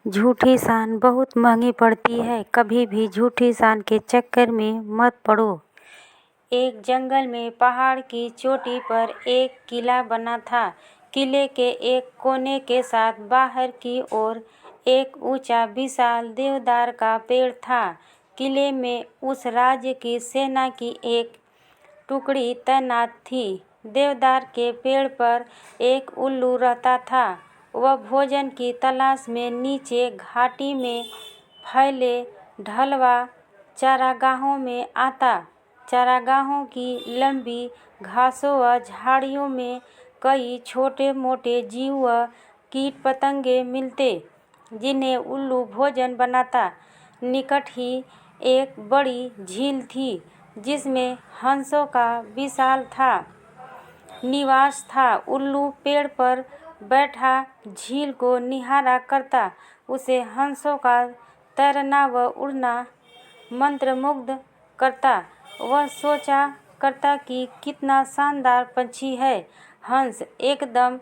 झूठी शान बहुत महंगी पड़ती है। कभी भी झूठी शान के चक्कर में मत पड़ो। एक जंगल में पहाड़ की चोटी पर एक किला बना था। किले के एक कोने के साथ बाहर की ओर एक ऊंचा विशाल देवदार का पेड़ था। किले में उस राज्य की सेना की एक टुकड़ी तैनात थी। देवदार के पेड़ पर एक उल्लू रहता था। वह भोजन की तलाश में नीचे घाटी में फैले ढलवा चारागाहों में आता। चारागाहों की लंबी घासों व झाड़ियों में कई छोटे मोटे जीव व कीट पतंगे मिलते, जिन्हें उल्लू भोजन बनाता। निकट ही एक बड़ी झील थी, जिसमें हंसों का विशाल था निवास था। उल्लू पेड़ पर बैठा झील को निहारा करता। उसे हंसों का तैरना व उड़ना मंत्रमुग्ध करता। वह सोचा करता कि कितना शानदार पंछी है। हंस एकदम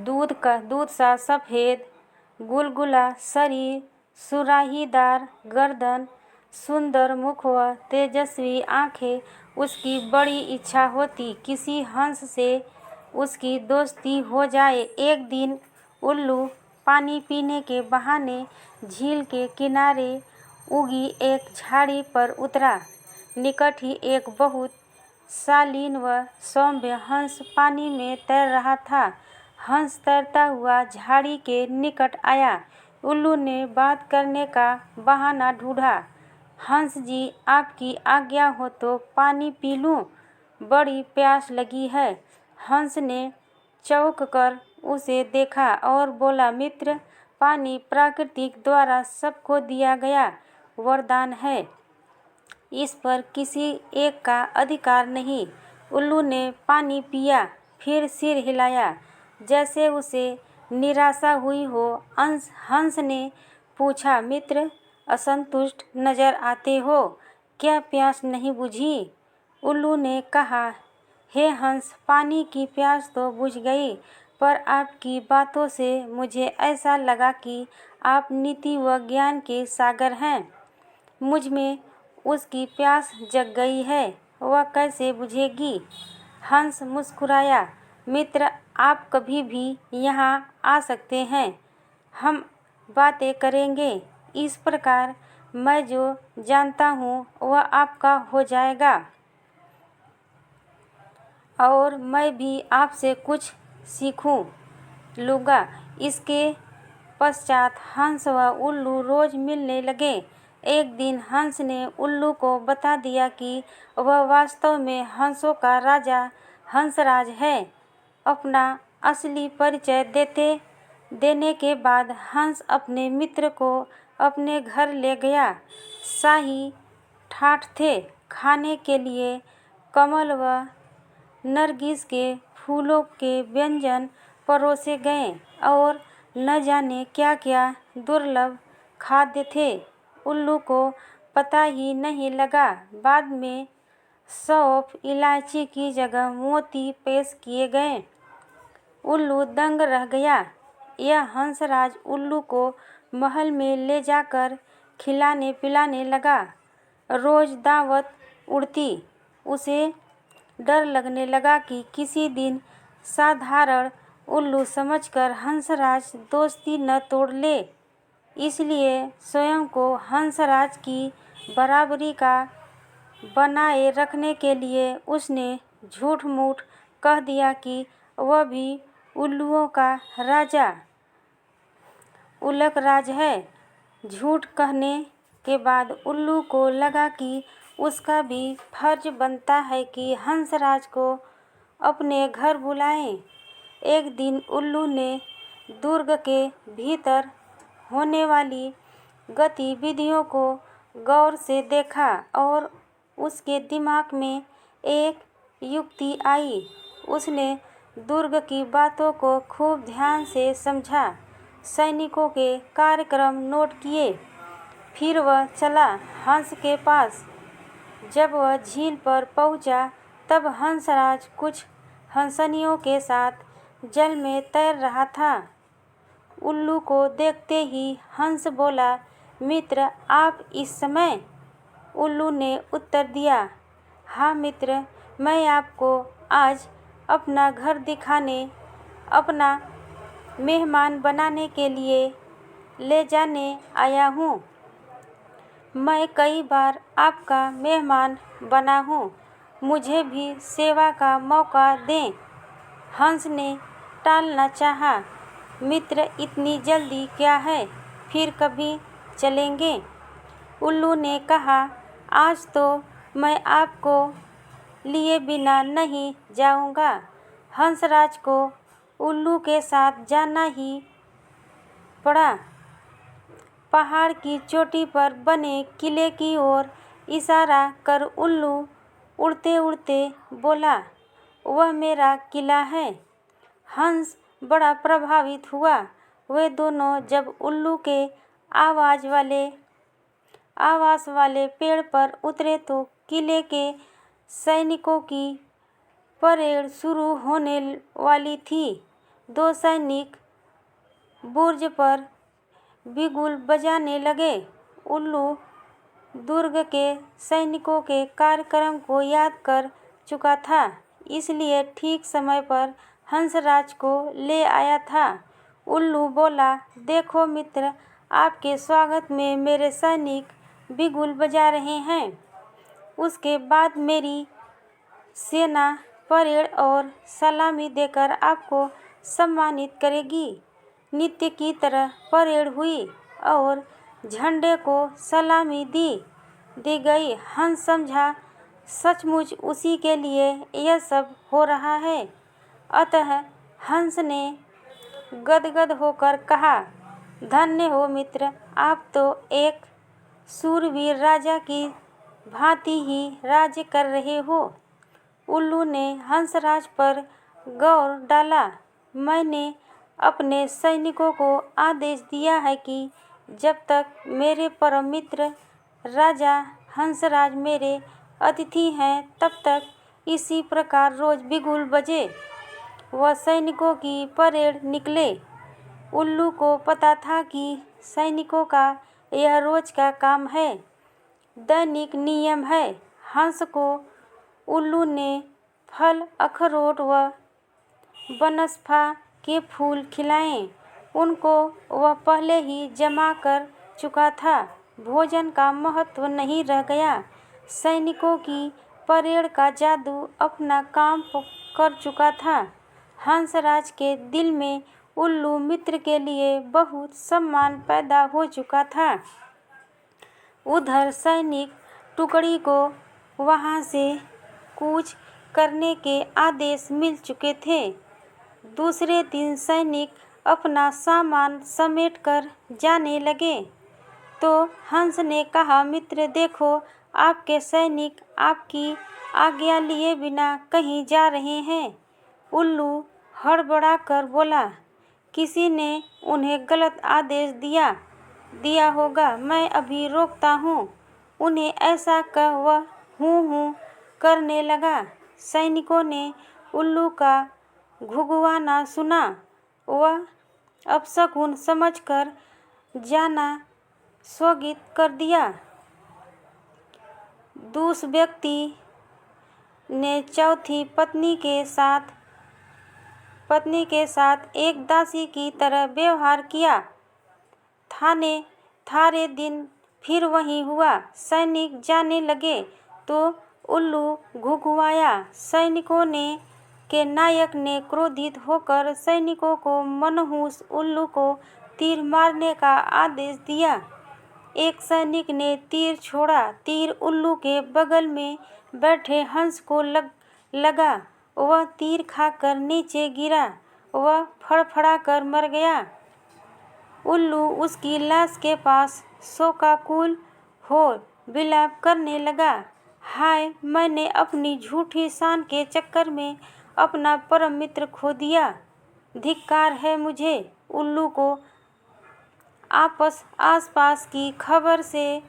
दूध सा सफ़ेद, गुलगुला शरीर, सुराहीदार गर्दन, सुंदर मुख व तेजस्वी आँखें। उसकी बड़ी इच्छा होती किसी हंस से उसकी दोस्ती हो जाए। एक दिन उल्लू पानी पीने के बहाने झील के किनारे उगी एक झाड़ी पर उतरा। निकट ही एक बहुत शालीन व सौम्य हंस पानी में तैर रहा था। हंस तैरता हुआ झाड़ी के निकट आया। उल्लू ने बात करने का बहाना ढूंढा। हंस जी, आपकी आज्ञा हो तो पानी पी लूं, बड़ी प्यास लगी है। हंस ने चौंक कर उसे देखा और बोला, मित्र, पानी प्रकृति द्वारा सबको दिया गया वरदान है। इस पर किसी एक का अधिकार नहीं। उल्लू ने पानी पिया, फिर सिर हिलाया, जैसे उसे निराशा हुई हो। हंस ने पूछा, मित्र, असंतुष्ट नजर आते हो, क्या प्यास नहीं बुझी? उल्लू ने कहा, हे हंस, पानी की प्यास तो बुझ गई, पर आपकी बातों से मुझे ऐसा लगा कि आप नीति व ज्ञान के सागर हैं। मुझ में उसकी प्यास जग गई है, वह कैसे बुझेगी? हंस मुस्कुराया, मित्र, आप कभी भी यहाँ आ सकते हैं, हम बातें करेंगे। इस प्रकार मैं जो जानता हूँ वह आपका हो जाएगा और मैं भी आपसे कुछ सीखूं लूँगा। इसके पश्चात हंस व उल्लू रोज मिलने लगे। एक दिन हंस ने उल्लू को बता दिया कि वह वास्तव में हंसों का राजा हंसराज है। अपना असली परिचय देने के बाद हंस अपने मित्र को अपने घर ले गया। शाही ठाठ थे। खाने के लिए कमल व नरगिस के फूलों के व्यंजन परोसे गए और न जाने क्या क्या दुर्लभ खाद्य थे। उल्लू को पता ही नहीं लगा। बाद में सौंफ इलायची की जगह मोती पेश किए गए। उल्लू दंग रह गया। यह हंसराज उल्लू को महल में ले जाकर खिलाने पिलाने लगा। रोज दावत उड़ती। उसे डर लगने लगा कि किसी दिन साधारण उल्लू समझकर हंसराज दोस्ती न तोड़ ले। इसलिए स्वयं को हंसराज की बराबरी का बनाए रखने के लिए उसने झूठ मूठ कह दिया कि वह भी उल्लुओं का राजा उलकराज है। झूठ कहने के बाद उल्लू को लगा कि उसका भी फर्ज बनता है कि हंसराज को अपने घर बुलाए। एक दिन उल्लू ने दुर्ग के भीतर होने वाली गतिविधियों को गौर से देखा और उसके दिमाग में एक युक्ति आई। उसने दुर्ग की बातों को खूब ध्यान से समझा, सैनिकों के कार्यक्रम नोट किए। फिर वह चला हंस के पास। जब वह झील पर पहुंचा, तब हंसराज कुछ हंसनियों के साथ जल में तैर रहा था। उल्लू को देखते ही हंस बोला, मित्र आप इस समय? उल्लू ने उत्तर दिया, हाँ मित्र, मैं आपको आज अपना घर दिखाने, अपना मेहमान बनाने के लिए ले जाने आया हूँ। मैं कई बार आपका मेहमान बना हूँ, मुझे भी सेवा का मौका दें। हंस ने टालना चाहा, मित्र इतनी जल्दी क्या है, फिर कभी चलेंगे। उल्लू ने कहा, आज तो मैं आपको लिए बिना नहीं जाऊंगा। हंसराज को उल्लू के साथ जाना ही पड़ा। पहाड़ की चोटी पर बने किले की ओर इशारा कर उल्लू उड़ते उड़ते बोला, वह मेरा किला है। हंस बड़ा प्रभावित हुआ। वे दोनों जब उल्लू के आवास वाले पेड़ पर उतरे तो किले के सैनिकों की परेड शुरू होने वाली थी। दो सैनिक बुर्ज पर बिगुल बजाने लगे। उल्लू दुर्ग के सैनिकों के कार्यक्रम को याद कर चुका था, इसलिए ठीक समय पर हंसराज को ले आया था। उल्लू बोला, देखो मित्र, आपके स्वागत में मेरे सैनिक बिगुल बजा रहे हैं। उसके बाद मेरी सेना परेड और सलामी देकर आपको सम्मानित करेगी। नित्य की तरह परेड हुई और झंडे को सलामी दी गई। हंस समझा, सचमुच उसी के लिए यह सब हो रहा है। अतः हंस ने गदगद होकर कहा, धन्य हो मित्र, आप तो एक शूरवीर राजा की भांति ही राज्य कर रहे हो। उल्लू ने हंसराज पर गौर डाला। मैंने अपने सैनिकों को आदेश दिया है कि जब तक मेरे परम मित्र राजा हंसराज मेरे अतिथि हैं, तब तक इसी प्रकार रोज बिगुल बजे। वह सैनिकों की परेड निकले। उल्लू को पता था कि सैनिकों का यह रोज का काम है, दैनिक नियम है। हंस को उल्लू ने फल, अखरोट व बनस्फा के फूल खिलाए। उनको वह पहले ही जमा कर चुका था। भोजन का महत्व नहीं रह गया। सैनिकों की परेड का जादू अपना काम कर चुका था। हंसराज के दिल में उल्लू मित्र के लिए बहुत सम्मान पैदा हो चुका था। उधर सैनिक टुकड़ी को वहां से कूच करने के आदेश मिल चुके थे। दूसरे दिन सैनिक अपना सामान समेटकर जाने लगे तो हंस ने कहा, मित्र देखो, आपके सैनिक आपकी आज्ञा लिए बिना कहीं जा रहे हैं। उल्लू हड़बड़ाकर बोला, किसी ने उन्हें गलत आदेश दिया होगा। मैं अभी रोकता हूँ उन्हें। ऐसा कह वह हूँ करने लगा। सैनिकों ने उल्लू का घुघुआना सुना। वह अपशकुन समझकर जाना स्थगित कर दिया। दूस व्यक्ति ने चौथी पत्नी के साथ एक दासी की तरह व्यवहार किया। थारे दिन फिर वही हुआ। सैनिक जाने लगे तो उल्लू घुघुआया। सैनिकों के नायक ने क्रोधित होकर सैनिकों को मनहूस उल्लू को तीर मारने का आदेश दिया। एक सैनिक ने तीर छोड़ा। तीर उल्लू के बगल में बैठे हंस को लगा। वह तीर खाकर नीचे गिरा। वह फड़फड़ाकर मर गया। उल्लू उसकी लाश के पास शोकाकुल हो विलाप करने लगा। हाय, मैंने अपनी झूठी शान के चक्कर में अपना परम मित्र खो दिया। धिक्कार है मुझे। उल्लू को आसपास की खबर से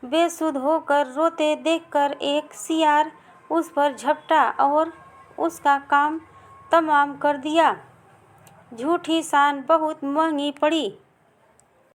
बेसुध होकर रोते देखकर एक सियार उस पर झपटा और उसका काम तमाम कर दिया। झूठी शान बहुत महंगी पड़ी।